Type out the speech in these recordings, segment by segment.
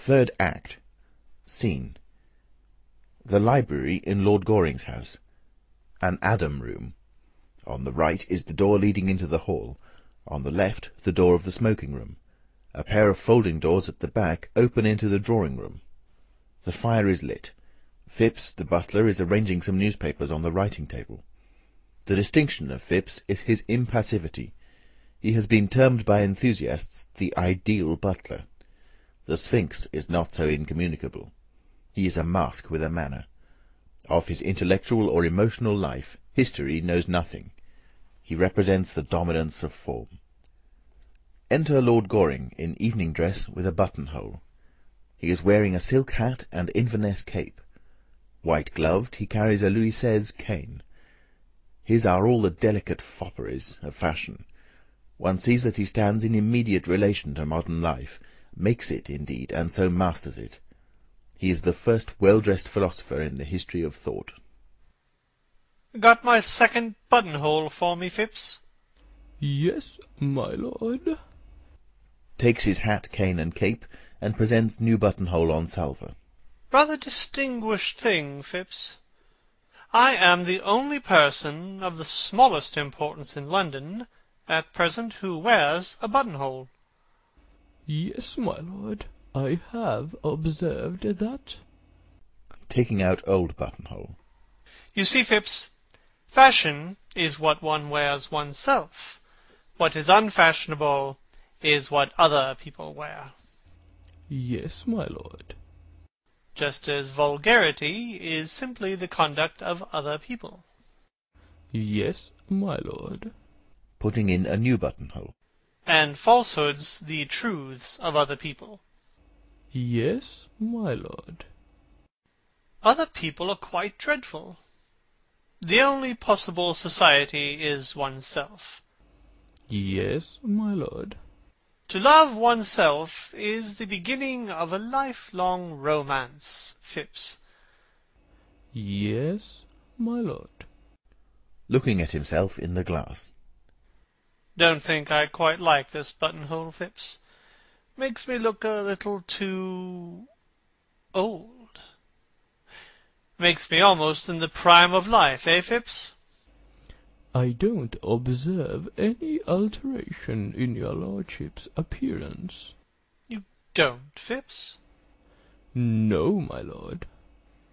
Third act. Scene: the library in Lord Goring's house. An Adam room. On the right is the door leading into the hall. On the left, the door of the smoking room. A pair of folding doors at the back open into the drawing room. The fire is lit. Phipps, the butler, is arranging some newspapers on the writing table. The distinction of Phipps is his impassivity. He has been termed by enthusiasts the ideal butler. The Sphinx is not so incommunicable. He is a mask with a manner. Of his intellectual or emotional life, history knows nothing. He represents the dominance of form. Enter Lord Goring in evening dress with a buttonhole. He is wearing a silk hat and Inverness cape. White-gloved, he carries a Louis XVI cane. His are all the delicate fopperies of fashion. One sees that he stands in immediate relation to modern life, makes it, indeed, and so masters it. He is the first well-dressed philosopher in the history of thought. Got my second buttonhole for me, Phipps? Yes, my lord. Takes his hat, cane, and cape, and presents new buttonhole on salver. Rather distinguished thing, Phipps. I am the only person of the smallest importance in London at present who wears a buttonhole. Yes, my lord. I have observed that. Taking out old buttonhole. You see, Phipps, fashion is what one wears oneself. What is unfashionable is what other people wear. Yes, my lord. Just as vulgarity is simply the conduct of other people. Yes, my lord. Putting in a new buttonhole. And falsehoods the truths of other people. Yes, my lord. Other people are quite dreadful. The only possible society is oneself. Yes, my lord. To love oneself is the beginning of a lifelong romance, Phipps. Yes, my lord. Looking at himself in the glass. Don't think I quite like this buttonhole, Phipps. Makes me look a little too old. Makes me almost in the prime of life, eh, Phipps? I don't observe any alteration in your lordship's appearance. You don't, Phipps? No, my lord.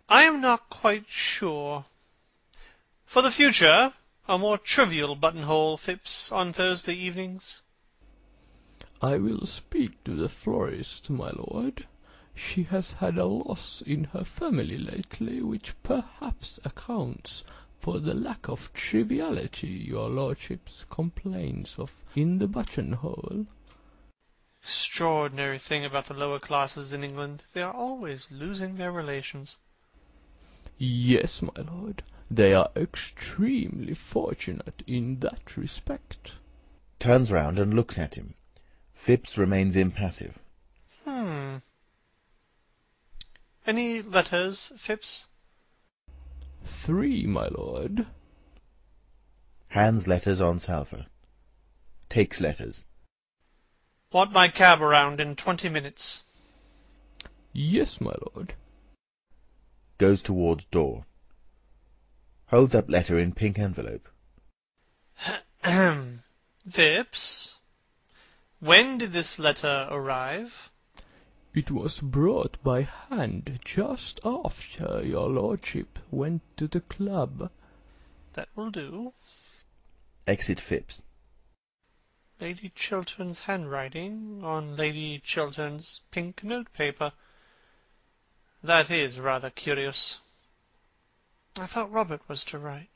I am not quite sure. For the future, a more trivial buttonhole, Phipps, on Thursday evenings. I will speak to the florist, my lord. She has had a loss in her family lately, which perhaps accounts for the lack of triviality your lordship's complains of in the buttonhole. Extraordinary thing about the lower classes in England. They are always losing their relations. Yes, my lord. They are extremely fortunate in that respect. Turns round and looks at him. Phipps remains impassive. Any letters, Phipps? 3, my lord. Hands letters on salver. Takes letters. Want my cab around in 20 minutes. Yes, my lord. Goes towards door. Holds up letter in pink envelope. Phipps? When did this letter arrive? It was brought by hand just after your lordship went to the club. That will do. Exit Phipps. Lady Chiltern's handwriting on Lady Chiltern's pink notepaper. That is rather curious. I thought Robert was to write.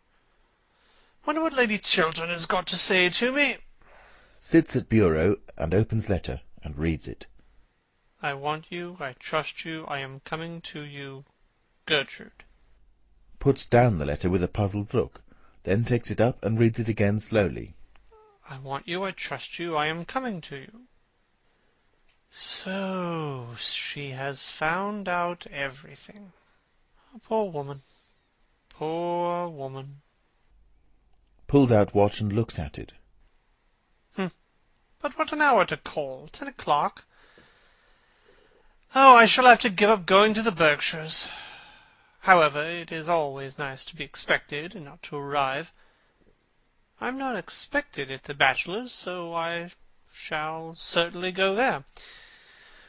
Wonder what Lady Chiltern has got to say to me. Sits at bureau and opens letter and reads it. I want you, I trust you, I am coming to you, Gertrude. Puts down the letter with a puzzled look, then takes it up and reads it again slowly. I want you, I trust you, I am coming to you. So, she has found out everything. Oh, poor woman. Poor woman. Pulls out watch and looks at it. But what an hour to call. 10 o'clock. Oh, I shall have to give up going to the Berkshires. However, it is always nice to be expected and not to arrive. I'm not expected at the Bachelor's, so I shall certainly go there.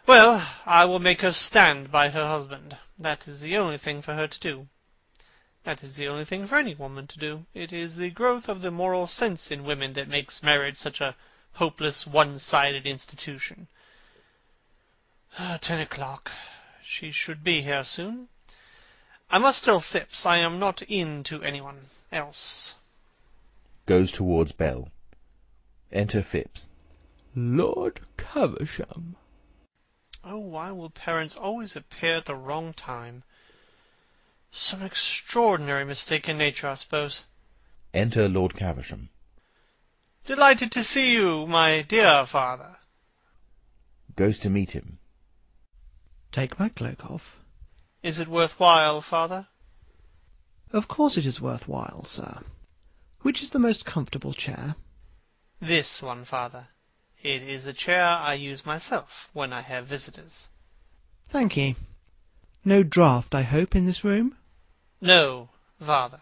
Well, I will make her stand by her husband. That is the only thing for her to do. That is the only thing for any woman to do. It is the growth of the moral sense in women that makes marriage such a hopeless, one-sided institution. 10 o'clock. She should be here soon. I must tell Phipps I am not in to anyone else. Goes towards bell. Enter Phipps. Lord Caversham. Oh, why will parents always appear at the wrong time? Some extraordinary mistake in nature, I suppose. Enter Lord Caversham. Delighted to see you, my dear father. Goes to meet him. Take my cloak off. Is it worthwhile, father? Of course it is worthwhile, sir. Which is the most comfortable chair? This one, father. It is the chair I use myself when I have visitors. Thank ye. No draught, I hope, in this room? No, father.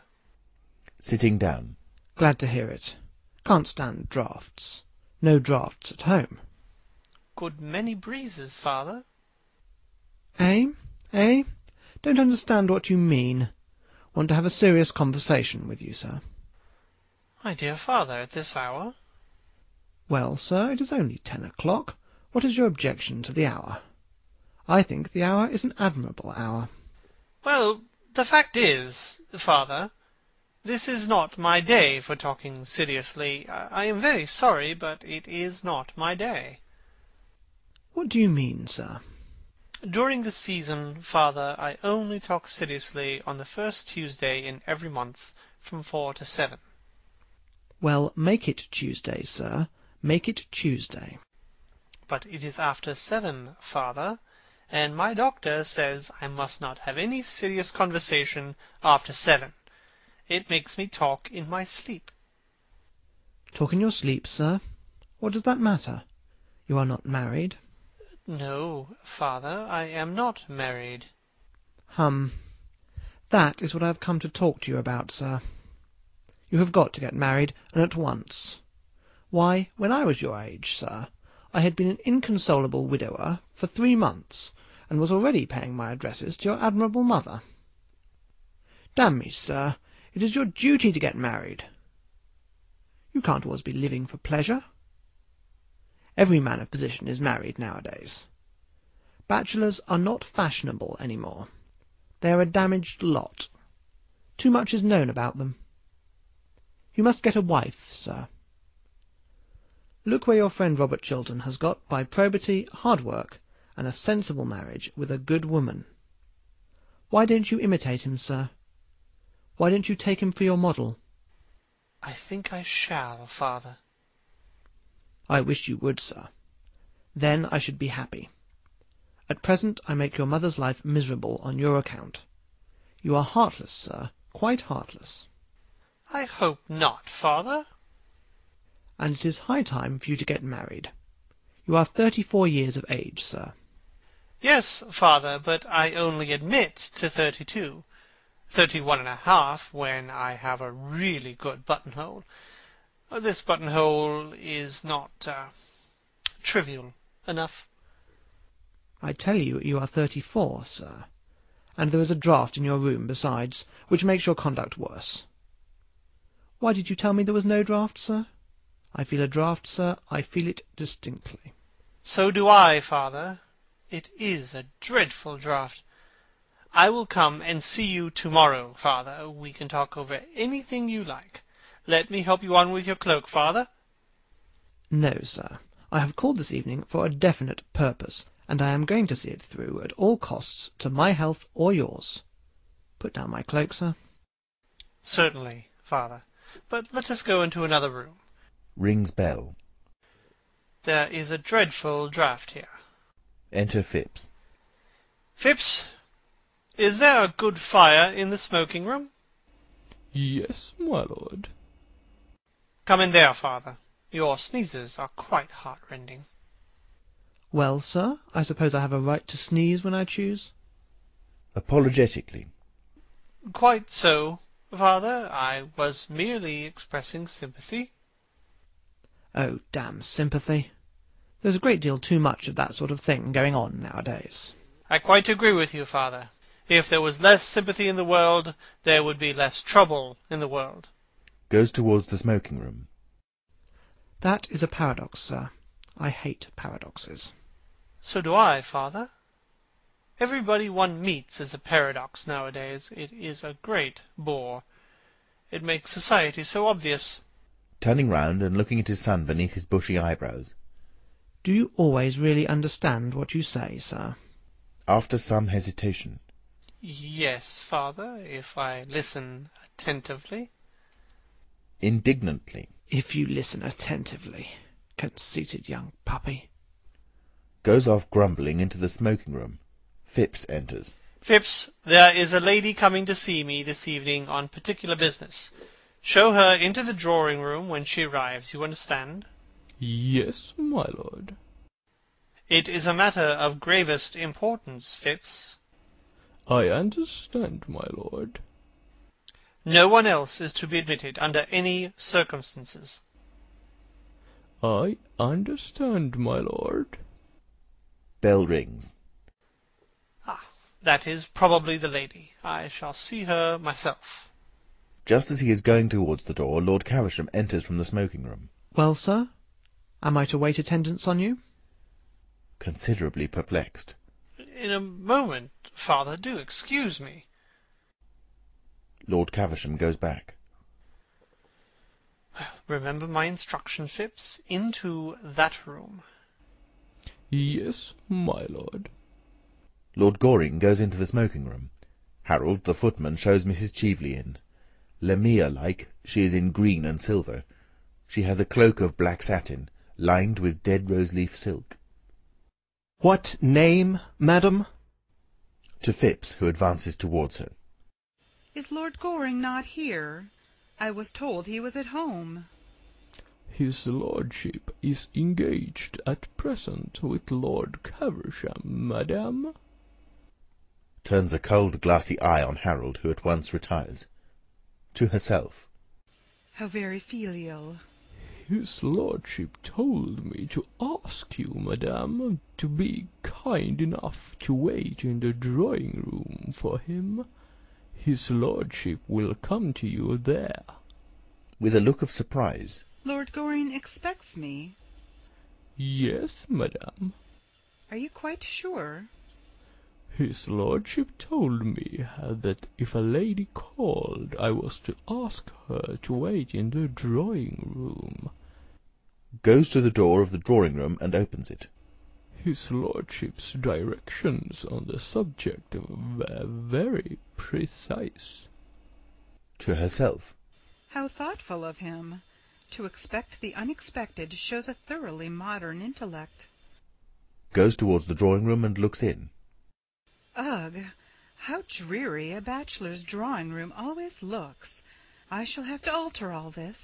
Sitting down. Glad to hear it. Can't stand draughts. No draughts at home. Good many breezes, father. Eh? Eh? Don't understand what you mean. Want to have a serious conversation with you, sir. My dear father, at this hour? Well, sir, it is only 10 o'clock. What is your objection to the hour? I think the hour is an admirable hour. Well, the fact is, father, this is not my day for talking seriously. I am very sorry, but it is not my day. What do you mean, sir? During the season, father, I only talk seriously on the first Tuesday in every month from 4 to 7. Well, make it Tuesday, sir. Make it Tuesday. But it is after 7, father, and my doctor says I must not have any serious conversation after 7. It makes me talk in my sleep. Talk in your sleep, sir? What does that matter? You are not married. No, father, I am not married. That is what I have come to talk to you about, sir. You have got to get married, and at once. Why, when I was your age, sir, I had been an inconsolable widower for 3 months, and was already paying my addresses to your admirable mother. Damn me, sir, it is your duty to get married. You can't always be living for pleasure. Every man of position is married nowadays. Bachelors are not fashionable any more. They are a damaged lot. Too much is known about them. You must get a wife, sir. Look where your friend Robert Chiltern has got by probity, hard work, and a sensible marriage with a good woman. Why don't you imitate him, sir? Why don't you take him for your model? I think I shall, father. I wish you would, sir. Then I should be happy. At present I make your mother's life miserable on your account. You are heartless, sir, quite heartless. I hope not, father. And it is high time for you to get married. You are 34 years of age, sir. Yes, father, but I only admit to 32. 31.5 when I have a really good buttonhole. This buttonhole is not trivial enough. I tell you, you are 34, sir, and there is a draught in your room besides, which makes your conduct worse. Why did you tell me there was no draught, sir? I feel a draught, sir. I feel it distinctly. So do I, father. It is a dreadful draught. I will come and see you tomorrow, father. We can talk over anything you like. Let me help you on with your cloak, father. No, sir. I have called this evening for a definite purpose, and I am going to see it through at all costs to my health or yours. Put down my cloak, sir. Certainly, father. But let us go into another room. Rings bell. There is a dreadful draught here. Enter Phipps. Phipps, is there a good fire in the smoking room? Yes, my lord. Come in there, father. Your sneezes are quite heart-rending. Well, sir, I suppose I have a right to sneeze when I choose? Apologetically. Quite so, Father. I was merely expressing sympathy. Oh, damn sympathy. There's a great deal too much of that sort of thing going on nowadays. I quite agree with you, Father. If there was less sympathy in the world, there would be less trouble in the world. Goes towards the smoking room. That is a paradox, sir. I hate paradoxes. So do I, Father. Everybody one meets is a paradox nowadays. It is a great bore. It makes society so obvious. Turning round and looking at his son beneath his bushy eyebrows. Do you always really understand what you say, sir? After some hesitation. Yes, Father, if I listen attentively. Indignantly. If you listen attentively, conceited young puppy. Goes off grumbling into the smoking room. Phipps enters. Phipps, there is a lady coming to see me this evening on particular business. Show her into the drawing-room when she arrives, you understand? Yes, my lord. It is a matter of gravest importance, Phipps. I understand, my lord. No one else is to be admitted under any circumstances. I understand, my lord. Bell rings. Ah, that is probably the lady. I shall see her myself. Just as he is going towards the door, Lord Caversham enters from the smoking room. Well, sir? Am I to wait attendance on you? Considerably perplexed. In a moment, Father, do excuse me. Lord Caversham goes back. Remember my instruction, Phipps. Into that room. Yes, my lord. Lord Goring goes into the smoking room. Harold, the footman, shows Mrs. Cheveley in. Lamia-like, she is in green and silver. She has a cloak of black satin, lined with dead rose-leaf silk. What name, madam? To Phipps, who advances towards her. Is Lord Goring not here? I was told he was at home. His lordship is engaged at present with Lord Caversham, madam. Turns a cold, glassy eye on Harold, who at once retires. To herself. How very filial. His lordship told me to ask you, madam, to be kind enough to wait in the drawing-room for him. His lordship will come to you there. With a look of surprise. Lord Goring expects me. Yes, madam. Are you quite sure? His lordship told me that if a lady called, I was to ask her to wait in the drawing-room. Goes to the door of the drawing-room and opens it. His lordship's directions on the subject were very precise. To herself. How thoughtful of him. To expect the unexpected shows a thoroughly modern intellect. Goes towards the drawing-room and looks in. Ugh! How dreary a bachelor's drawing-room always looks. I shall have to alter all this.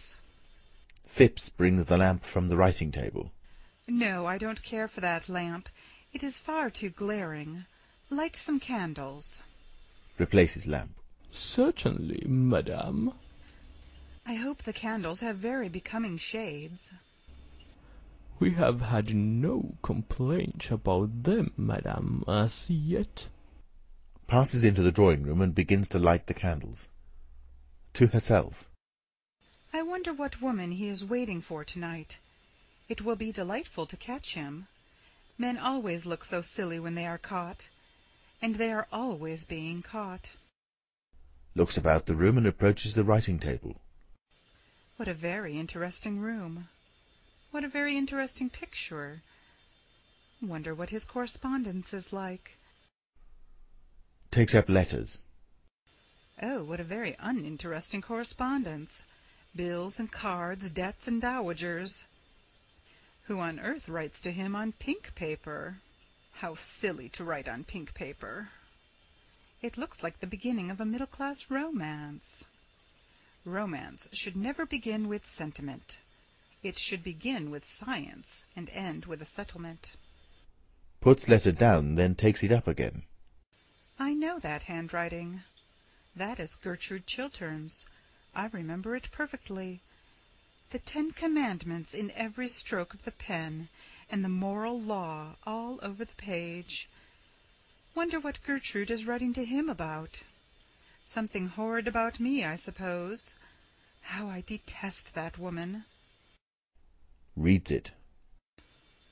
Phipps brings the lamp from the writing-table. No, I don't care for that lamp. It is far too glaring. Light some candles. Replaces lamp. Certainly, madam. I hope the candles have very becoming shades. We have had no complaint about them, madam, as yet. Passes into the drawing-room and begins to light the candles. To herself. I wonder what woman he is waiting for tonight. It will be delightful to catch him. Men always look so silly when they are caught. And they are always being caught. Looks about the room and approaches the writing-table. What a very interesting room. What a very interesting picture. Wonder what his correspondence is like. Takes up letters. Oh, what a very uninteresting correspondence. Bills and cards, debts and dowagers. Who on earth writes to him on pink paper? How silly to write on pink paper. It looks like the beginning of a middle-class romance. Romance should never begin with sentiment. It should begin with science and end with a settlement. puts letter down, then takes it up again. I know that handwriting. That is Gertrude Chiltern's. I remember it perfectly. The 10 Commandments in every stroke of the pen, and the moral law all over the page. Wonder what Gertrude is writing to him about. Something horrid about me, I suppose. How I detest that woman. Reads it.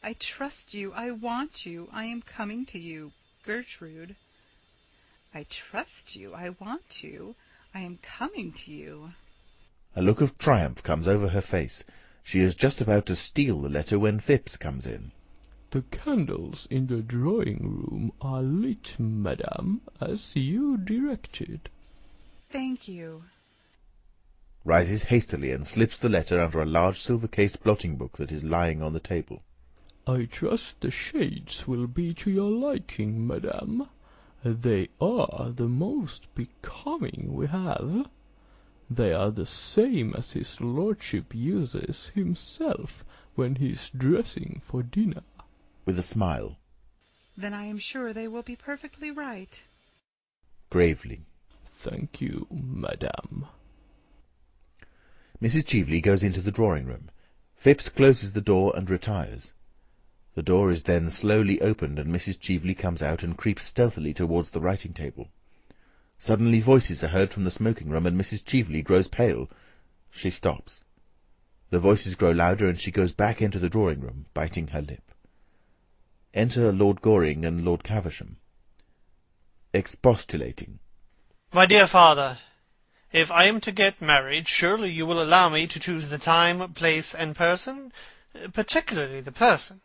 I trust you. I want you. I am coming to you, Gertrude. I trust you. I want you. I am coming to you. A look of triumph comes over her face. She is just about to steal the letter when Phipps comes in. The candles in the drawing-room are lit, madam, as you directed. Thank you. Rises hastily and slips the letter under a large silver-cased blotting-book that is lying on the table. I trust the shades will be to your liking, madam. They are the most becoming we have. They are the same as his lordship uses himself when he's dressing for dinner. With a smile. Then I am sure they will be perfectly right. Gravely. Thank you, madam. Mrs. Cheveley goes into the drawing-room. Phipps closes the door and retires. The door is then slowly opened, and Mrs. Cheveley comes out and creeps stealthily towards the writing-table. Suddenly voices are heard from the smoking-room, and Mrs. Cheveley grows pale. She stops. The voices grow louder, and she goes back into the drawing-room, biting her lip. Enter Lord Goring and Lord Caversham. Expostulating. My dear father, if I am to get married, surely you will allow me to choose the time, place, and person, particularly the person.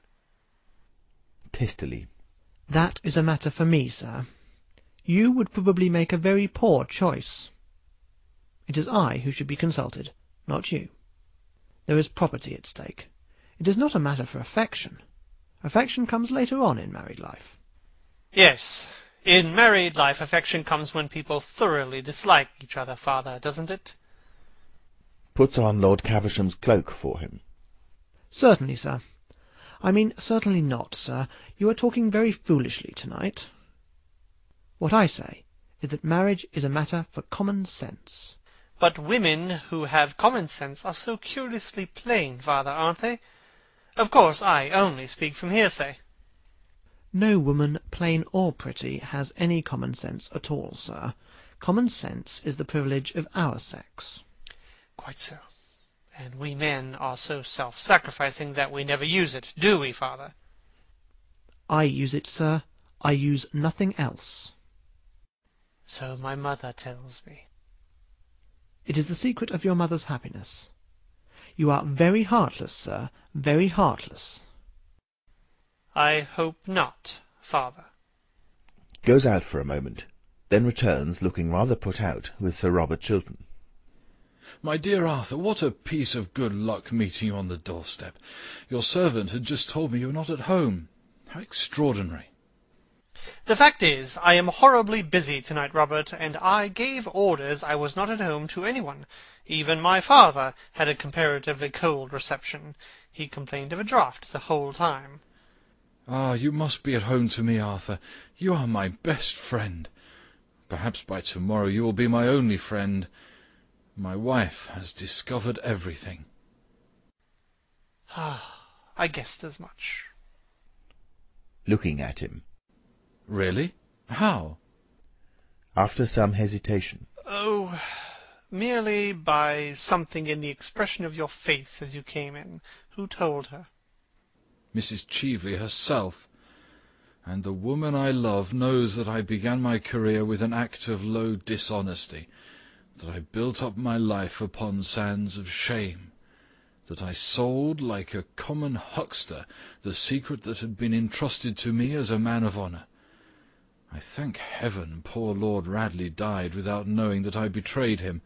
Testily. That is a matter for me, sir. You would probably make a very poor choice. It is I who should be consulted, not you. There is property at stake. It is not a matter for affection. Affection comes later on in married life. Yes, in married life affection comes when people thoroughly dislike each other, father, doesn't it? Puts on Lord Caversham's cloak for him. Certainly, sir. I mean, certainly not, sir. You are talking very foolishly tonight. What I say is that marriage is a matter for common sense. But women who have common sense are so curiously plain, father, aren't they? Of course, I only speak from hearsay. No woman, plain or pretty, has any common sense at all, sir. Common sense is the privilege of our sex. Quite so. And we men are so self-sacrificing that we never use it, do we, father? I use it, sir. I use nothing else. So my mother tells me. It is the secret of your mother's happiness. You are very heartless, sir, very heartless. I hope not, father. Goes out for a moment, then returns, looking rather put out, with Sir Robert Chiltern. My dear Arthur, what a piece of good luck meeting you on the doorstep. Your servant had just told me you were not at home. How extraordinary. The fact is, I am horribly busy tonight, Robert, and I gave orders I was not at home to anyone. Even my father had a comparatively cold reception. He complained of a draught the whole time. Ah, you must be at home to me, Arthur. You are my best friend. Perhaps by tomorrow you will be my only friend. My wife has discovered everything. I guessed as much. Looking at him. Really? How? After some hesitation. Oh, merely by something in the expression of your face as you came in. Who told her? Mrs. Cheveley herself. And the woman I love knows that I began my career with an act of low dishonesty, that I built up my life upon sands of shame, that I sold like a common huckster the secret that had been entrusted to me as a man of honour. I thank heaven poor Lord Radley died without knowing that I betrayed him.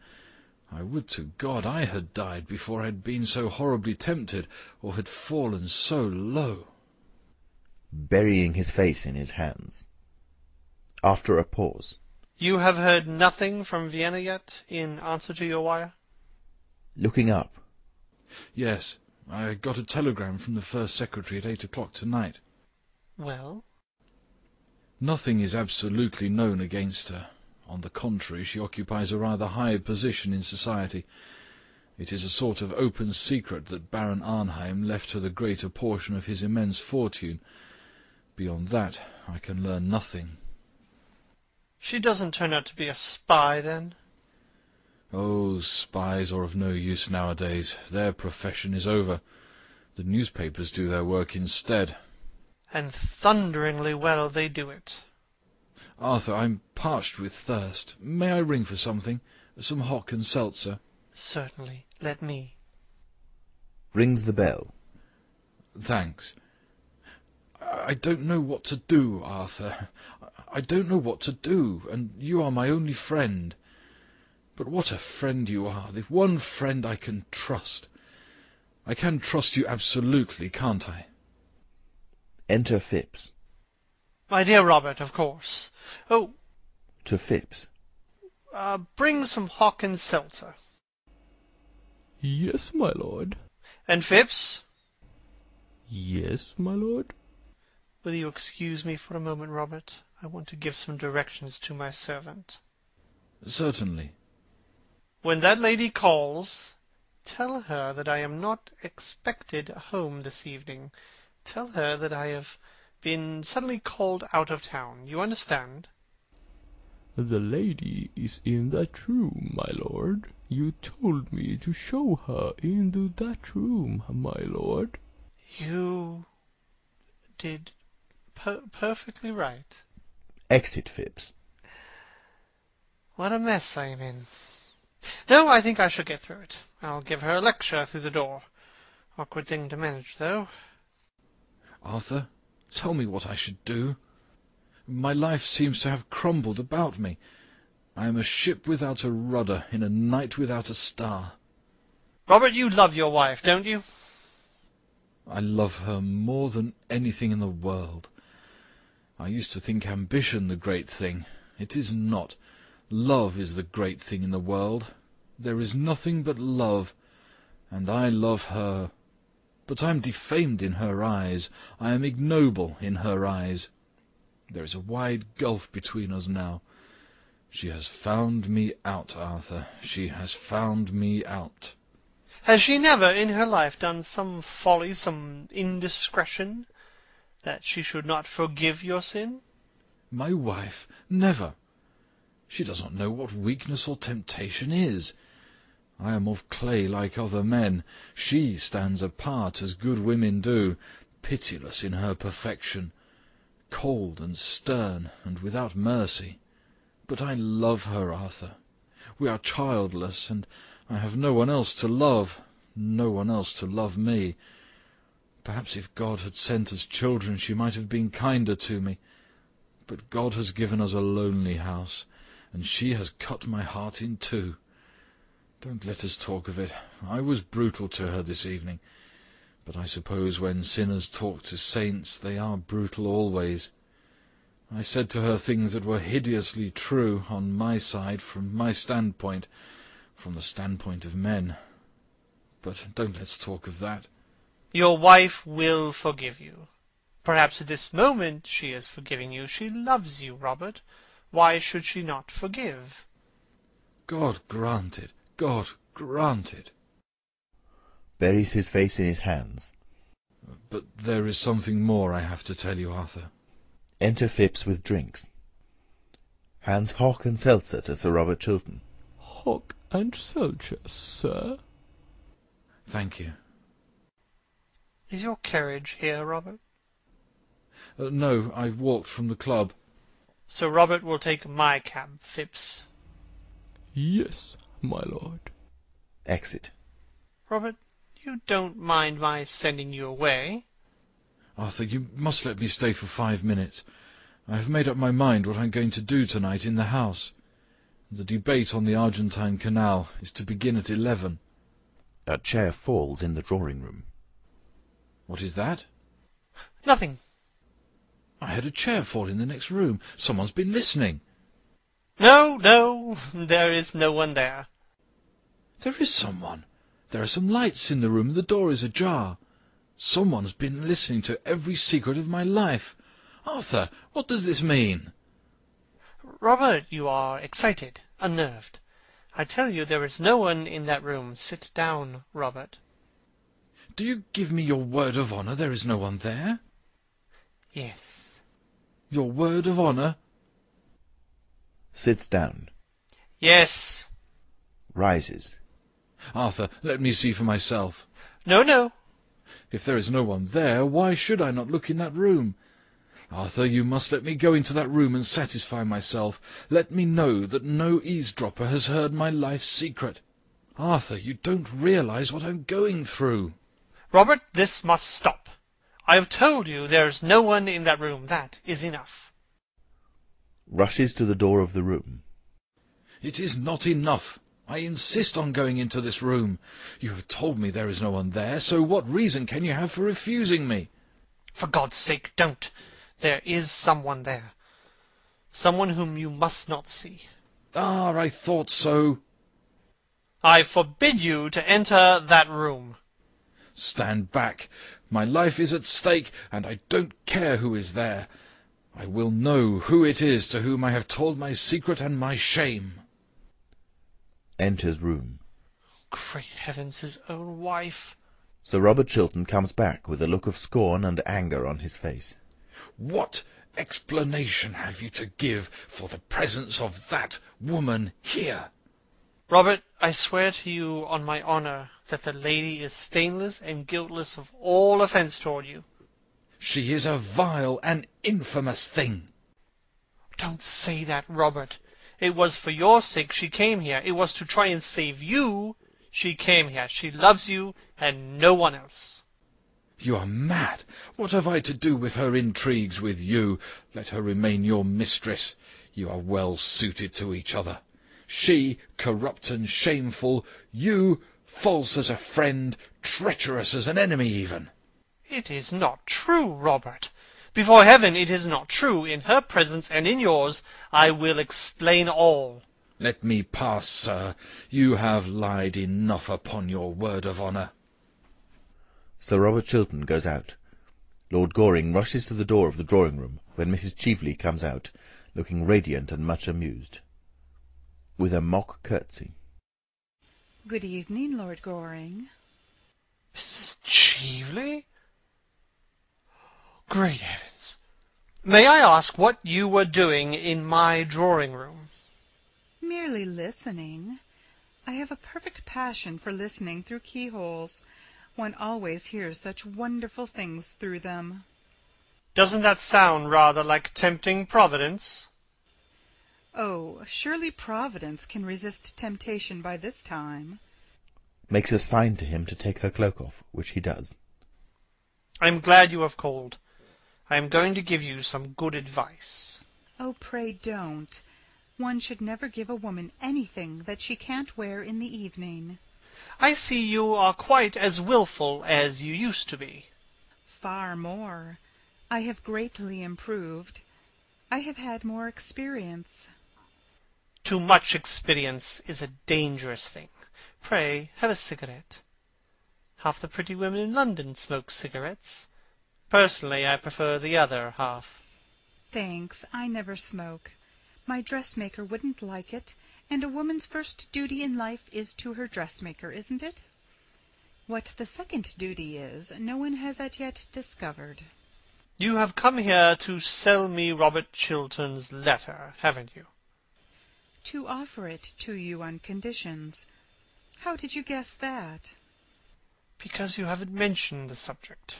I would to God I had died before I had been so horribly tempted, or had fallen so low. Burying his face in his hands. After a pause. You have heard nothing from Vienna yet, in answer to your wire? Looking up. Yes, I got a telegram from the First Secretary at 8 o'clock tonight. Well, Nothing is absolutely known against her. On the contrary, she occupies a rather high position in society. It is a sort of open secret that Baron Arnheim left her the greater portion of his immense fortune. Beyond that, I can learn nothing. She doesn't turn out to be a spy, then? Oh, spies are of no use nowadays. Their profession is over. The newspapers do their work instead. And thunderingly well they do it. Arthur, I'm parched with thirst. May I ring for something? Some hock and seltzer? Certainly. Let me. Rings the bell. Thanks. I don't know what to do, Arthur. I don't know what to do, and you are my only friend. But what a friend you are, the one friend I can trust. I can trust you absolutely, can't I? Enter Phipps. My dear Robert, of course. Oh, To Phipps. bring some hock and seltzer. Yes, my lord. And Phipps, Yes, my lord. will you excuse me for a moment, Robert? I want to give some directions to my servant. Certainly. When that lady calls, tell her that I am not expected home this evening. Tell her that I have been suddenly called out of town. You understand? The lady is in that room, my lord. You told me to show her into that room, my lord. You did perfectly right. Exit Phipps. What a mess I am in. No, I think I shall get through it. I'll give her a lecture through the door. Awkward thing to manage, though. Arthur, tell me what I should do. My life seems to have crumbled about me. I am a ship without a rudder in a night without a star. Robert, you love your wife, don't you? I love her more than anything in the world. I used to think ambition the great thing. It is not. Love is the great thing in the world. There is nothing but love, and I love her. But I am defamed in her eyes. I am ignoble in her eyes. There is a wide gulf between us now. She has found me out, Arthur. She has found me out. Has she never in her life done some folly, some indiscretion, that she should not forgive your sin? My wife? Never. She does not know what weakness or temptation is. I am of clay like other men. She stands apart as good women do, pitiless in her perfection, cold and stern and without mercy. But I love her, Arthur. We are childless, and I have no one else to love, no one else to love me. Perhaps if God had sent us children, she might have been kinder to me. But God has given us a lonely house, and she has cut my heart in two. Don't let us talk of it. I was brutal to her this evening, but I suppose when sinners talk to saints, they are brutal always. I said to her things that were hideously true on my side, from my standpoint, from the standpoint of men. But don't let's talk of that. Your wife will forgive you. Perhaps at this moment she is forgiving you. She loves you, Robert. Why should she not forgive? God grant it. God grant it. Buries his face in his hands. But there is something more I have to tell you, Arthur. Enter Phipps with drinks. Hands hock and seltzer to Sir Robert Chiltern. Hock and seltzer, sir. Thank you. Is your carriage here, Robert? No, I walked from the club. Sir Robert will take my cab, Phipps. Yes, my lord. Exit. Robert, you don't mind my sending you away? Arthur, you must let me stay for 5 minutes. I have made up my mind what I'm going to do tonight in the house. The debate on the Argentine Canal is to begin at 11. A chair falls in the drawing-room. What is that? Nothing. I had a chair fall in the next room. Someone's been listening. No, there is no one there. There is someone. There are some lights in the room and the door is ajar. Someone's been listening to every secret of my life. Arthur, what does this mean? Robert, you are excited, unnerved. I tell you there is no one in that room. Sit down, Robert. Do you give me your word of honour there is no one there? Yes. Your word of honour? Sits down. Yes. Rises. Arthur, let me see for myself. No, no. If there is no one there, why should I not look in that room? Arthur, you must let me go into that room and satisfy myself. Let me know that no eavesdropper has heard my life's secret. Arthur, you don't realize what I'm going through. Robert, this must stop. I have told you there is no one in that room. That is enough. Rushes to the door of the room. It is not enough. I insist on going into this room. You have told me there is no one there, so what reason can you have for refusing me? For God's sake, don't. There is someone there. Someone whom you must not see. Ah, I thought so. I forbid you to enter that room. Stand back. My life is at stake, and I don't care who is there. I will know who it is to whom I have told my secret and my shame. Enters room. Great heavens, his own wife. Sir Robert Chiltern comes back with a look of scorn and anger on his face. What explanation have you to give for the presence of that woman here? Robert, I swear to you on my honour that the lady is stainless and guiltless of all offence toward you. She is a vile and infamous thing. Don't say that, Robert. It was for your sake she came here. It was to try and save you she came here. She loves you and no one else. You are mad. What have I to do with her intrigues with you? Let her remain your mistress. You are well suited to each other. She, corrupt and shameful. You, false as a friend, treacherous as an enemy even. It is not true, Robert. Before heaven, it is not true. In her presence and in yours, I will explain all. Let me pass, sir. You have lied enough upon your word of honour. Sir Robert Chiltern goes out. Lord Goring rushes to the door of the drawing-room when Mrs. Cheveley comes out, looking radiant and much amused, with a mock curtsy. Good evening, Lord Goring. Mrs. Cheveley? Great heavens! May I ask what you were doing in my drawing-room? Merely listening. I have a perfect passion for listening through keyholes. One always hears such wonderful things through them. Doesn't that sound rather like tempting Providence? Oh, surely Providence can resist temptation by this time. Makes a sign to him to take her cloak off, which he does. I am glad you have called. I am going to give you some good advice. Oh, pray don't. One should never give a woman anything that she can't wear in the evening. I see you are quite as willful as you used to be. Far more. I have greatly improved. I have had more experience. Too much experience is a dangerous thing. Pray, have a cigarette. Half the pretty women in London smoke cigarettes. Personally, I prefer the other half. Thanks, I never smoke. My dressmaker wouldn't like it, and a woman's first duty in life is to her dressmaker, isn't it? What the second duty is, no one has as yet discovered. You have come here to sell me Robert Chiltern's letter, haven't you? To offer it to you on conditions. How did you guess that? Because you haven't mentioned the subject.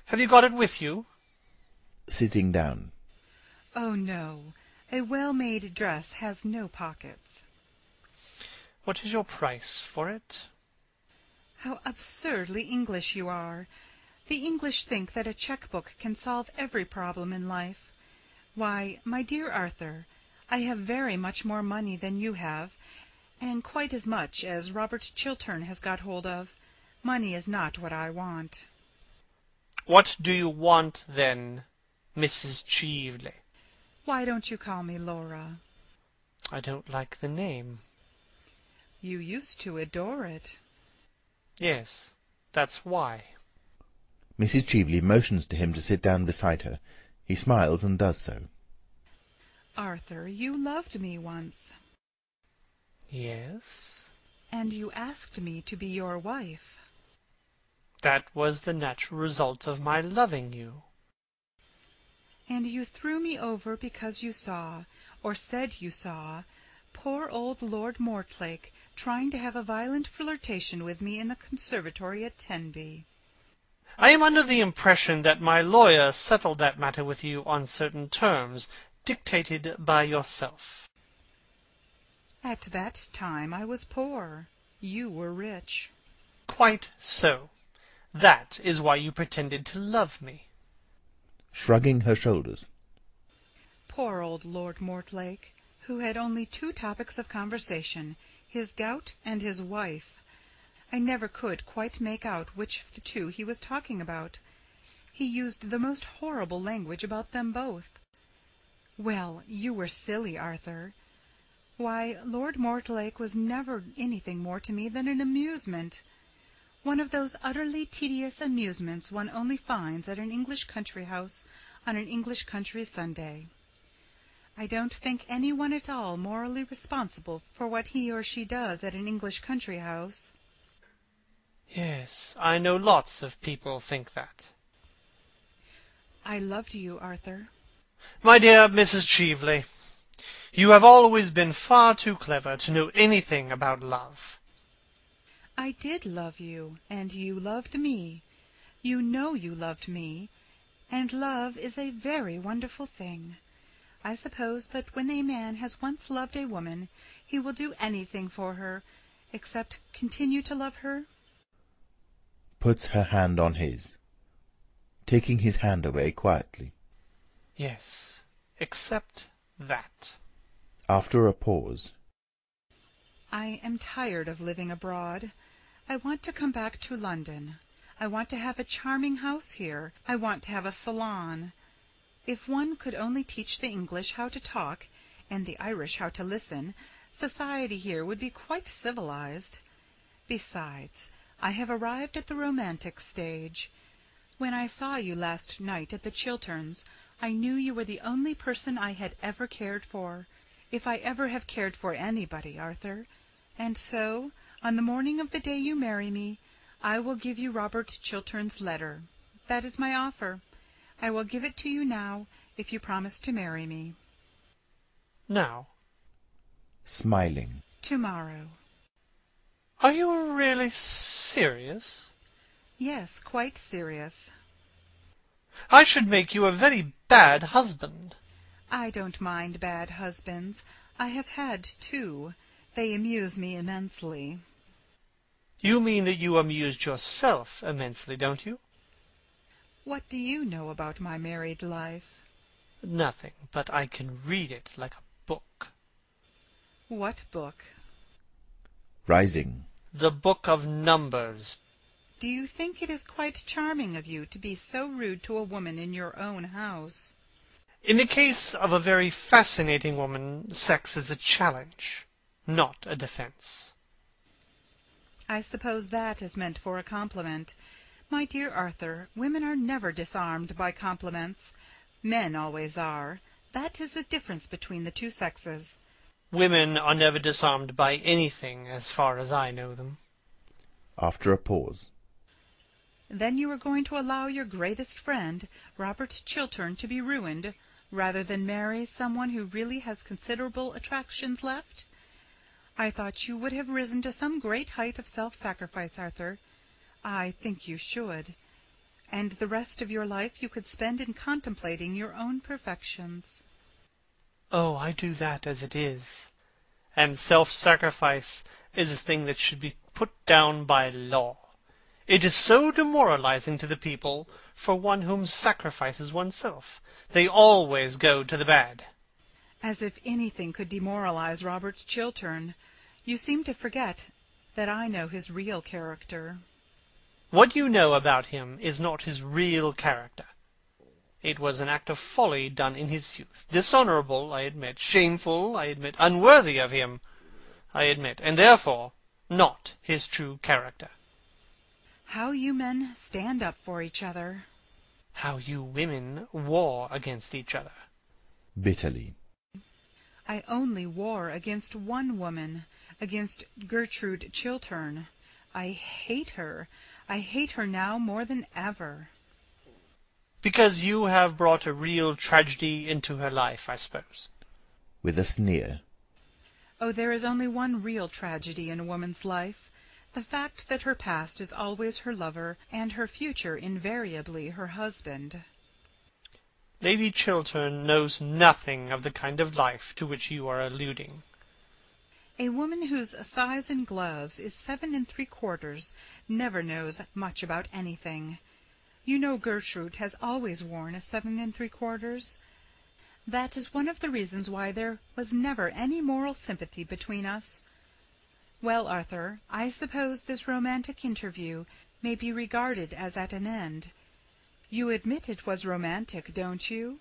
Have you got it with you? Sitting down. Oh, no. A well-made dress has no pockets. What is your price for it? How absurdly English you are. The English think that a checkbook can solve every problem in life. Why, my dear Arthur, I have very much more money than you have, and quite as much as Robert Chiltern has got hold of. Money is not what I want. What do you want, then, Mrs. Cheveley? Why don't you call me Laura? I don't like the name. You used to adore it. Yes, that's why. Mrs. Cheveley motions to him to sit down beside her. He smiles and does so. Arthur, you loved me once, Yes, and you asked me to be your wife. that was the natural result of my loving you. And you threw me over because you saw, or said you saw, poor old Lord Mortlake trying to have a violent flirtation with me in the conservatory at Tenby. I am under the impression that my lawyer settled that matter with you on certain terms, dictated by yourself. At that time I was poor. You were rich. Quite so. That is why you pretended to love me. Shrugging her shoulders. Poor old Lord Mortlake, who had only two topics of conversation, his gout and his wife. I never could quite make out which of the two he was talking about. He used the most horrible language about them both. Well, you were silly, Arthur. Why, Lord Mortlake was never anything more to me than an amusement. One of those utterly tedious amusements one only finds at an English country house on an English country Sunday. I don't think anyone at all morally responsible for what he or she does at an English country house. Yes, I know lots of people think that. I loved you, Arthur. My dear Mrs. Cheveley, you have always been far too clever to know anything about love. I did love you, and you loved me. You know you loved me, and love is a very wonderful thing. I suppose that when a man has once loved a woman, he will do anything for her, except continue to love her. Puts her hand on his, taking his hand away quietly. Yes, except that. After a pause. I am tired of living abroad. I want to come back to London. I want to have a charming house here. I want to have a salon. If one could only teach the English how to talk, and the Irish how to listen, society here would be quite civilized. Besides, I have arrived at the romantic stage. When I saw you last night at the Chilterns, I knew you were the only person I had ever cared for, if I ever have cared for anybody, Arthur. And so, on the morning of the day you marry me, I will give you Robert Chiltern's letter. That is my offer. I will give it to you now, if you promise to marry me. Now. Smiling. Tomorrow. Are you really serious? Yes, quite serious. I should make you a very bad husband. I don't mind bad husbands. I have had two. They amuse me immensely. You mean that you amused yourself immensely, don't you? What do you know about my married life? Nothing, but I can read it like a book. What book? Rising. The book of numbers. Do you think it is quite charming of you to be so rude to a woman in your own house? In the case of a very fascinating woman, sex is a challenge, not a defense. I suppose that is meant for a compliment. My dear Arthur, women are never disarmed by compliments. Men always are. That is the difference between the two sexes. Women are never disarmed by anything, as far as I know them. After a pause. Then you are going to allow your greatest friend, Robert Chiltern, to be ruined, rather than marry someone who really has considerable attractions left? I thought you would have risen to some great height of self-sacrifice, Arthur. I think you should. And the rest of your life you could spend in contemplating your own perfections. Oh, I do that as it is. And self-sacrifice is a thing that should be put down by law. It is so demoralizing to the people for one whom sacrifices oneself. They always go to the bad. As if anything could demoralize Robert Chiltern. You seem to forget that I know his real character. What you know about him is not his real character. It was an act of folly done in his youth. Dishonorable, I admit. Shameful, I admit. Unworthy of him, I admit. And therefore, not his true character. How you men stand up for each other. how you women war against each other. Bitterly. I only war against one woman, against Gertrude Chiltern. I hate her. I hate her now more than ever. Because you have brought a real tragedy into her life, I suppose. With a sneer. Oh, there is only one real tragedy in a woman's life. The fact that her past is always her lover, and her future invariably her husband. Lady Chiltern knows nothing of the kind of life to which you are alluding. A woman whose size in gloves is 7 3/4 never knows much about anything. You know Gertrude has always worn a 7 3/4. That is one of the reasons why there was never any moral sympathy between us. Well, Arthur, I suppose this romantic interview may be regarded as at an end. You admit it was romantic, don't you?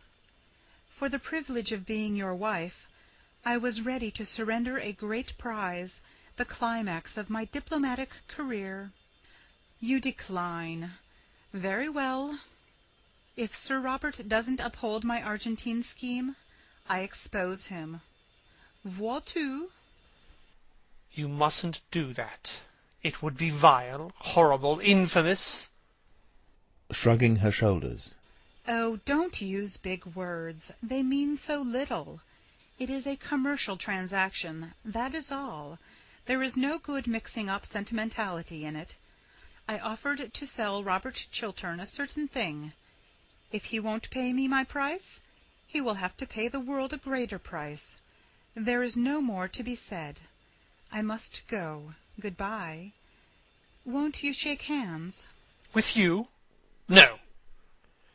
For the privilege of being your wife, I was ready to surrender a great prize, the climax of my diplomatic career. You decline. Very well. If Sir Robert doesn't uphold my Argentine scheme, I expose him. Vois tu? You mustn't do that. It would be vile, horrible, infamous. Shrugging her shoulders. Oh, don't use big words. They mean so little. It is a commercial transaction, that is all. There is no good mixing up sentimentality in it. I offered to sell Robert Chiltern a certain thing. If he won't pay me my price, he will have to pay the world a greater price. There is no more to be said. I must go. Good-bye. Won't you shake hands? With you? No.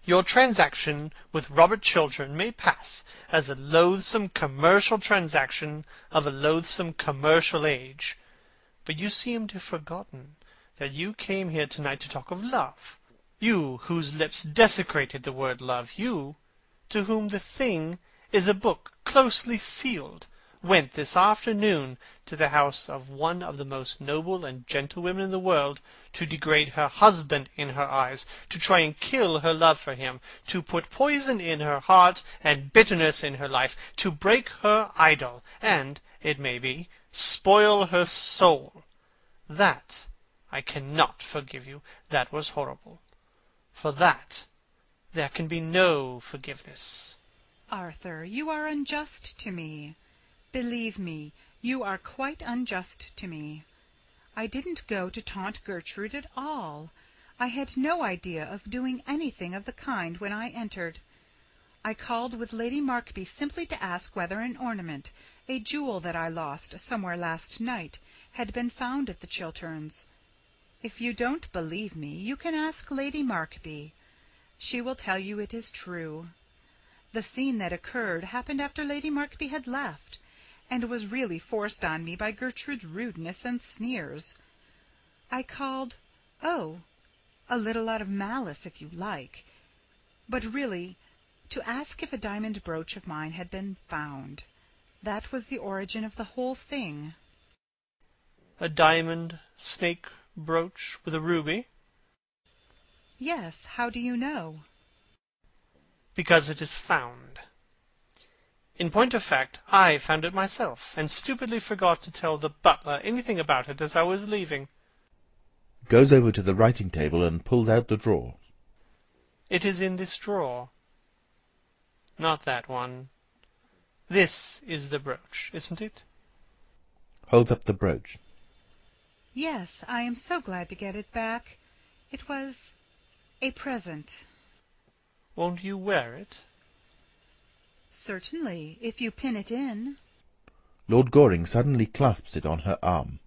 Your transaction with Robert Chiltern may pass as a loathsome commercial transaction of a loathsome commercial age, but you seem to have forgotten that you came here tonight to talk of love. You, whose lips desecrated the word love, you, to whom the thing is a book closely sealed, went this afternoon to the house of one of the most noble and gentle women in the world, to degrade her husband in her eyes, to try and kill her love for him, to put poison in her heart and bitterness in her life, to break her idol, and, it may be, spoil her soul. That I cannot forgive you. That was horrible. For that there can be no forgiveness. Arthur, you are unjust to me. Believe me, you are quite unjust to me. I didn't go to taunt Gertrude at all. I had no idea of doing anything of the kind when I entered. I called with Lady Markby simply to ask whether an ornament, a jewel that I lost somewhere last night, had been found at the Chilterns. If you don't believe me, you can ask Lady Markby. She will tell you it is true. The scene that occurred happened after Lady Markby had left, and was really forced on me by Gertrude's rudeness and sneers. I called, a little out of malice, if you like, but really to ask if a diamond brooch of mine had been found. That was the origin of the whole thing. A diamond snake brooch with a ruby? Yes, how do you know? Because it is found. In point of fact, I found it myself, and stupidly forgot to tell the butler anything about it as I was leaving. Goes over to the writing table and pulls out the drawer. It is in this drawer. Not that one. This is the brooch, isn't it? Holds up the brooch. Yes, I am so glad to get it back. It was a present. Won't you wear it? Certainly, if you pin it in. Lord Goring suddenly clasps it on her arm.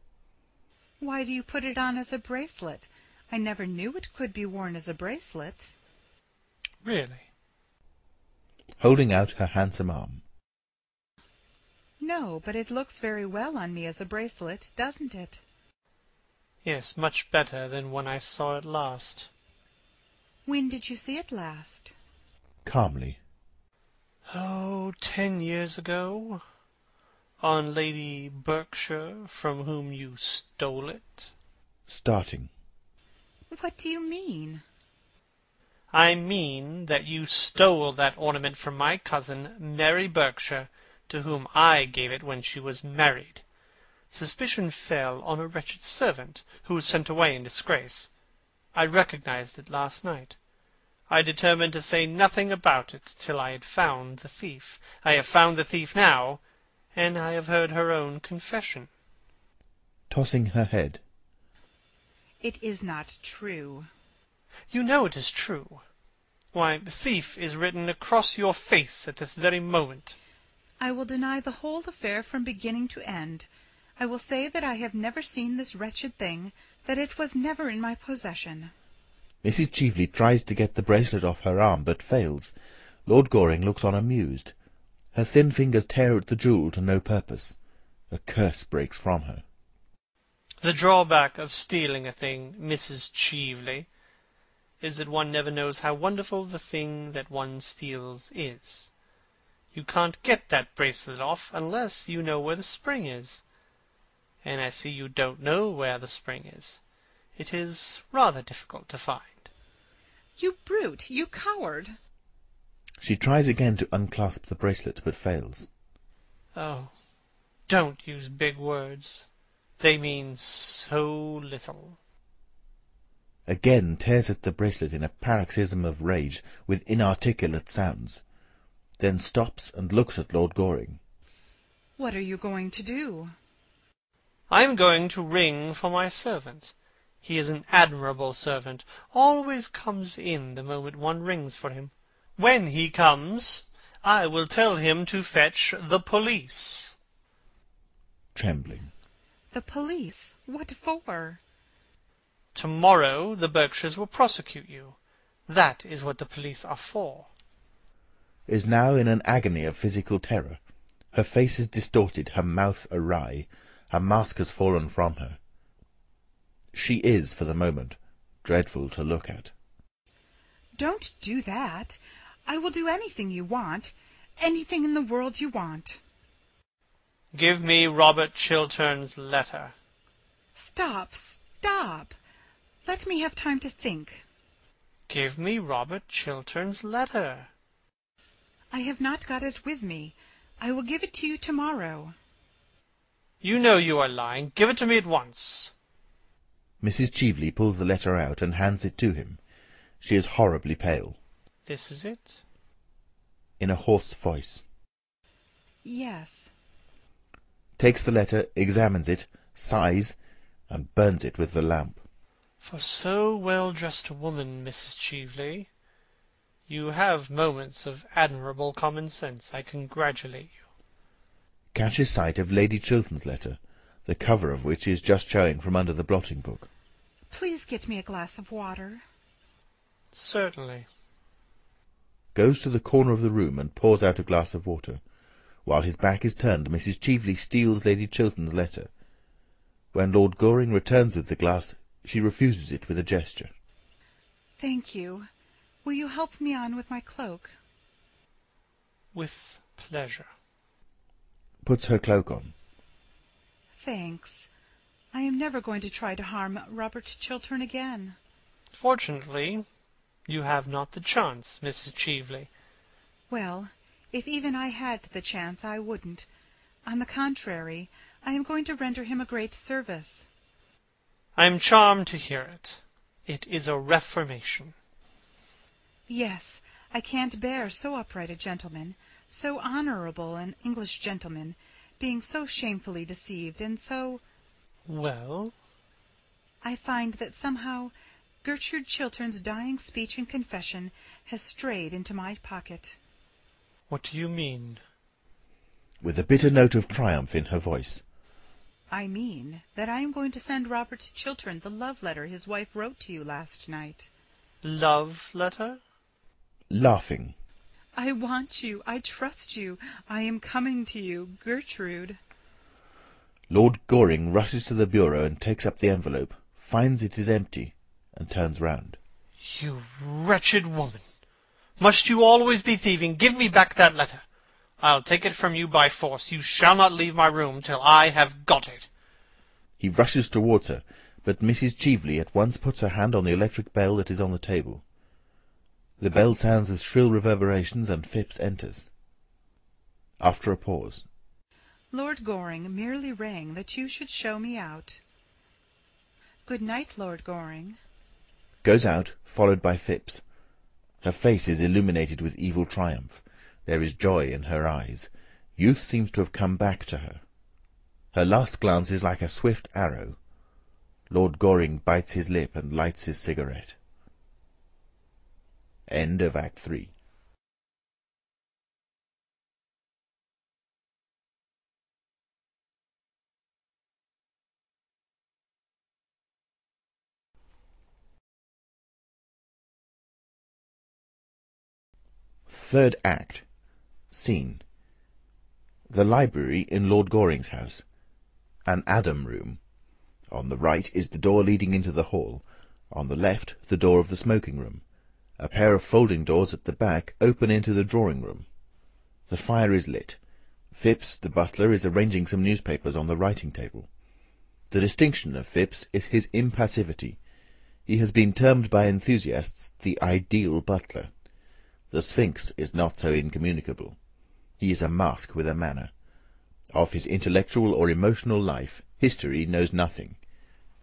Why do you put it on as a bracelet? I never knew it could be worn as a bracelet. Really? Holding out her handsome arm. No, but it looks very well on me as a bracelet, doesn't it? Yes, much better than when I saw it last. When did you see it last? Calmly. 10 years ago. On Lady Berkshire, from whom you stole it. Starting. What do you mean? I mean that you stole that ornament from my cousin, Mary Berkshire, to whom I gave it when she was married. Suspicion fell on a wretched servant, who was sent away in disgrace. I recognized it last night. I determined to say nothing about it till I had found the thief. I have found the thief now, and I have heard her own confession. Tossing her head. It is not true. You know it is true. Why, the thief is written across your face at this very moment. I will deny the whole affair from beginning to end. I will say that I have never seen this wretched thing, that it was never in my possession. Mrs. Cheveley tries to get the bracelet off her arm, but fails. Lord Goring looks on amused. Her thin fingers tear at the jewel to no purpose. A curse breaks from her. The drawback of stealing a thing, Mrs. Cheveley, is that one never knows how wonderful the thing that one steals is. You can't get that bracelet off unless you know where the spring is. And I see you don't know where the spring is. It is rather difficult to find. You brute! You coward! She tries again to unclasp the bracelet, but fails. Oh, don't use big words. They mean so little. Again tears at the bracelet in a paroxysm of rage, with inarticulate sounds. Then stops and looks at Lord Goring. What are you going to do? I am going to ring for my servant. He is an admirable servant, always comes in the moment one rings for him. When he comes, I will tell him to fetch the police. Trembling. The police? What for? Tomorrow the Berkshires will prosecute you. That is what the police are for. Is now in an agony of physical terror. Her face is distorted, her mouth awry. Her mask has fallen from her. She is, for the moment, dreadful to look at. Don't do that. I will do anything you want. Anything in the world you want. Give me Robert Chiltern's letter. Stop! Stop! Let me have time to think. Give me Robert Chiltern's letter. I have not got it with me. I will give it to you tomorrow. You know you are lying. Give it to me at once. Mrs. Cheveley pulls the letter out and hands it to him. She is horribly pale. This is it? In a hoarse voice. Yes. Takes the letter, examines it, sighs, and burns it with the lamp. For so well-dressed a woman, Mrs. Cheveley, you have moments of admirable common sense. I congratulate you. Catches sight of Lady Chiltern's letter, the cover of which is just showing from under the blotting book. Please get me a glass of water. Certainly. Goes to the corner of the room and pours out a glass of water. While his back is turned, Mrs. Cheveley steals Lady Chiltern's letter. When Lord Goring returns with the glass, she refuses it with a gesture. Thank you. Will you help me on with my cloak? With pleasure. Puts her cloak on. Thanks. I am never going to try to harm Robert Chiltern again. Fortunately, you have not the chance, Mrs. Cheveley. Well, if even I had the chance, I wouldn't. On the contrary, I am going to render him a great service. I am charmed to hear it. It is a reformation. Yes, I can't bear so upright a gentleman, so honourable an English gentleman, being so shamefully deceived, and so... Well? I find that somehow Gertrude Chiltern's dying speech and confession has strayed into my pocket. What do you mean? With a bitter note of triumph in her voice. I mean that I am going to send Robert Chiltern the love letter his wife wrote to you last night. Love letter? Laughing. I want you. I trust you. I am coming to you, Gertrude. Lord Goring rushes to the bureau and takes up the envelope, finds it is empty, and turns round. You wretched woman! Must you always be thieving? Give me back that letter. I'll take it from you by force. You shall not leave my room till I have got it. He rushes towards her, but Mrs. Cheveley at once puts her hand on the electric bell that is on the table. The bell sounds with shrill reverberations, and Phipps enters. After a pause. Lord Goring merely rang that you should show me out. Good night, Lord Goring. Goes out, followed by Phipps. Her face is illuminated with evil triumph. There is joy in her eyes. Youth seems to have come back to her. Her last glance is like a swift arrow. Lord Goring bites his lip and lights his cigarette. End of Act 3. Third Act. Scene. The library in Lord Goring's house. An Adam room. On the right is the door leading into the hall. On the left, the door of the smoking room. A pair of folding doors at the back open into the drawing room. The fire is lit. Phipps, the butler, is arranging some newspapers on the writing table. The distinction of Phipps is his impassivity. He has been termed by enthusiasts the ideal butler. The Sphinx is not so incommunicable. He is a mask with a manner. Of his intellectual or emotional life, history knows nothing.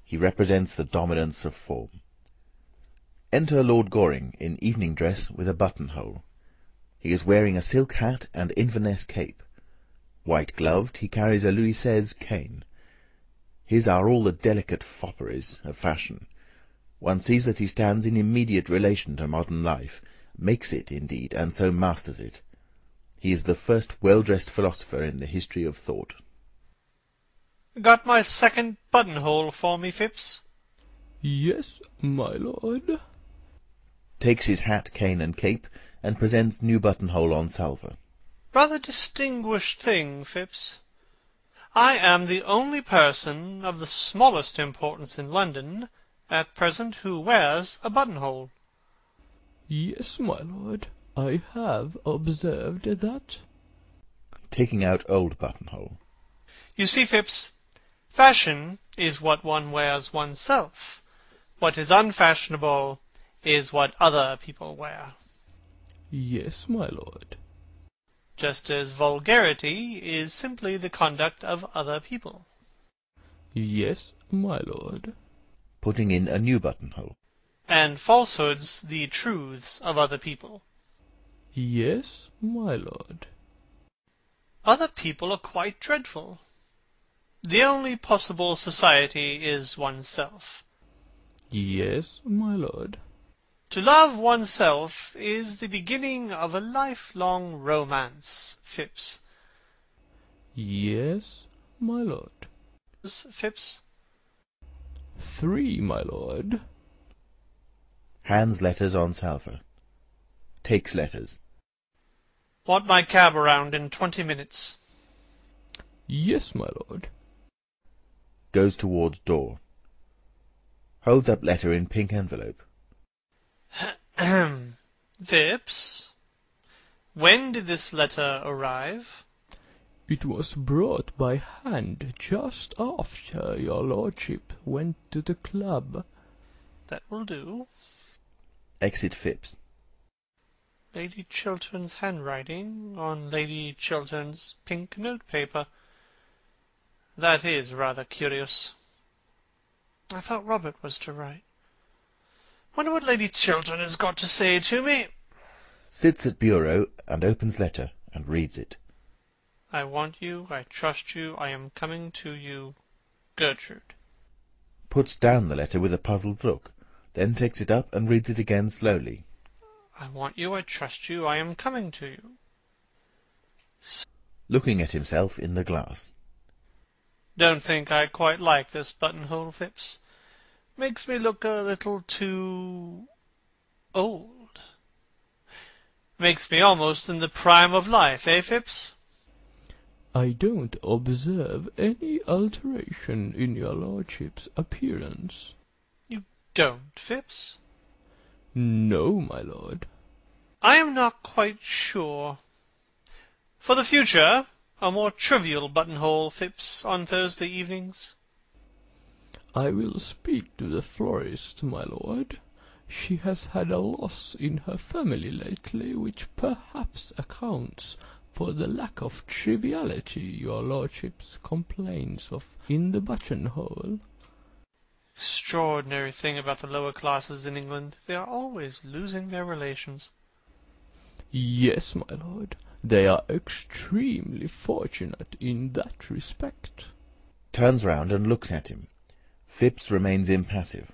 He represents the dominance of form. Enter Lord Goring in evening dress with a buttonhole. He is wearing a silk hat and Inverness cape. White-gloved, he carries a Louis XVI cane. His are all the delicate fopperies of fashion. One sees that he stands in immediate relation to modern life, makes it, indeed, and so masters it. He is the first well-dressed philosopher in the history of thought. Got my second buttonhole for me, Phipps? Yes, my lord. Takes his hat, cane, and cape, and presents new buttonhole on salver. Rather distinguished thing, Phipps. I am the only person of the smallest importance in London at present who wears a buttonhole. Yes, my lord. I have observed that. Taking out old buttonhole. You see, Phipps, fashion is what one wears oneself. What is unfashionable is what other people wear. Yes, my lord. Just as vulgarity is simply the conduct of other people. Yes, my lord. Putting in a new buttonhole. And falsehoods the truths of other people. Yes, my lord. Other people are quite dreadful. The only possible society is oneself. Yes, my lord. To love oneself is the beginning of a lifelong romance, Phipps. Yes, my lord. Phipps? 3, my lord. Hands letters on salver. Takes letters. Want my cab around in 20 minutes. Yes, my lord. Goes towards door. Holds up letter in pink envelope. Phipps? When did this letter arrive? It was brought by hand just after your lordship went to the club. That will do. Exit Phipps. Lady Chiltern's handwriting on Lady Chiltern's pink notepaper. That is rather curious. I thought Robert was to write. Wonder what Lady Chiltern has got to say to me. Sits at bureau and opens letter and reads it. I want you, I trust you, I am coming to you, Gertrude. Puts down the letter with a puzzled look, then takes it up and reads it again slowly. I want you, I trust you, I am coming to you. Looking at himself in the glass. Don't think I quite like this buttonhole, Phipps. Makes me look a little too old. Makes me almost in the prime of life, eh, Phipps? I don't observe any alteration in your lordship's appearance. You don't, Phipps? No, my lord. I am not quite sure. For the future, a more trivial buttonhole, Phipps, on Thursday evenings. I will speak to the florist, my lord. She has had a loss in her family lately, which perhaps accounts for the lack of triviality your lordship's complains of in the buttonhole. Extraordinary thing about the lower classes in England. They are always losing their relations. Yes, my lord, they are extremely fortunate in that respect. Turns round and looks at him. Phipps remains impassive.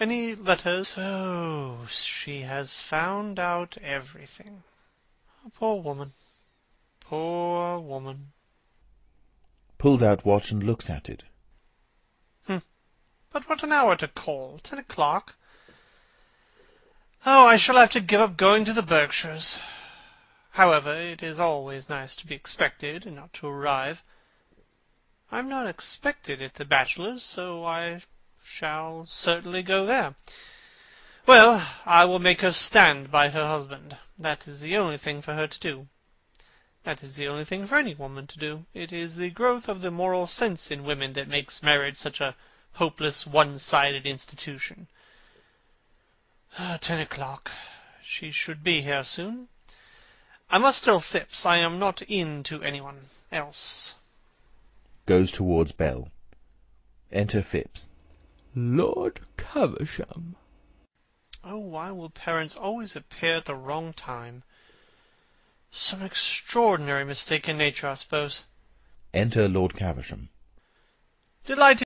Any letters? Oh, she has found out everything. Poor woman. Poor woman. Pulls out watch and looks at it. But what an hour to call. 10 o'clock. Oh, I shall have to give up going to the Berkshires. However, it is always nice to be expected and not to arrive. I'm not expected at the Bachelor's, so I shall certainly go there. Well, I will make her stand by her husband. That is the only thing for her to do. That is the only thing for any woman to do. It is the growth of the moral sense in women that makes marriage such a hopeless, one-sided institution. 10 o'clock. She should be here soon. I must tell Phipps I am not in to anyone else. Goes towards Bell. Enter Phipps. Lord Caversham. Oh, why will parents always appear at the wrong time? Some extraordinary mistake in nature, I suppose. Enter Lord Caversham. Delighted